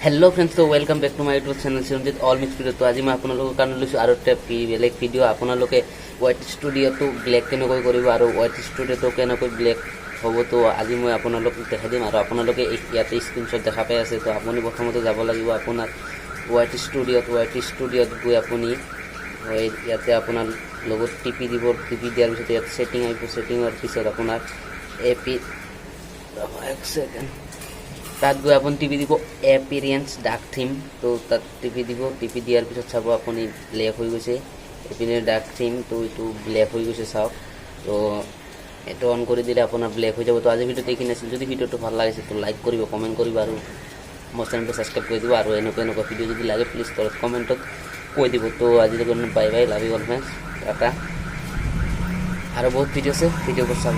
Hello friends, तो welcome back to my YouTube channel Chiranjit all mix video. तो आज मैं आपलोक कारण लैसो और बेलेग भिडिओ। आपलोके व्हाइट स्टूडियो तो ब्लैक केनेকৈ কৰিব আৰু व्हाइट स्टूडियो तो केनेকৈ ब्लैक হ'ব। तो आज मैं आपलोक देखाই दिम আৰু आपलोके ইয়াতে স্ক্रीनशॉट দেখা পাই আছে। तो আপুনি প্ৰথমতে যাব লাগিব আপোনাৰ व्हाइट स्टूडियोत गई আপুনি ইয়াতে আপোনাৰ লগত টিপি দিব। টিপি দিয়াৰ পিছত ইয়াত সেটিং আহিব। সেটিঙৰ পিছত আপোনাৰ এপি এক সেকেন্ড তাত গৈ আপুনি টিপি দিব এপিৰিয়েন্স ডাৰ্ক থিম। তো তাত টিপি দিব। টিপি দিয়াৰ পিছত চাব আপুনি ব্লেক হৈ গৈছে এপিনে ডাৰ্ক থিম। তো এইটো ব্লেক হৈ গৈছে চাওক। তো এইটো অন কৰি দিলে আপোনাৰ ব্লেক হৈ যাব। তো আজি ভিডিঅ'টো এইখিনি আছিল। যদি ভিডিঅ'টো ভাল লাগিছে তো লাইক কৰিব, কমেণ্ট কৰিব আৰু মোৰ চেনেলটো ছাবস্ক্ৰাইব কৰি দিব। আৰু এনেকুৱা ভিডিঅ' যদি লাগে প্লিজ তলত কমেণ্টত কৈ দিব। তো আজিলৈকে bye bye, love you all friends, Tata. আৰু বহুত ভিডিঅ' আছে, ভিডিঅ'বোৰ চাব।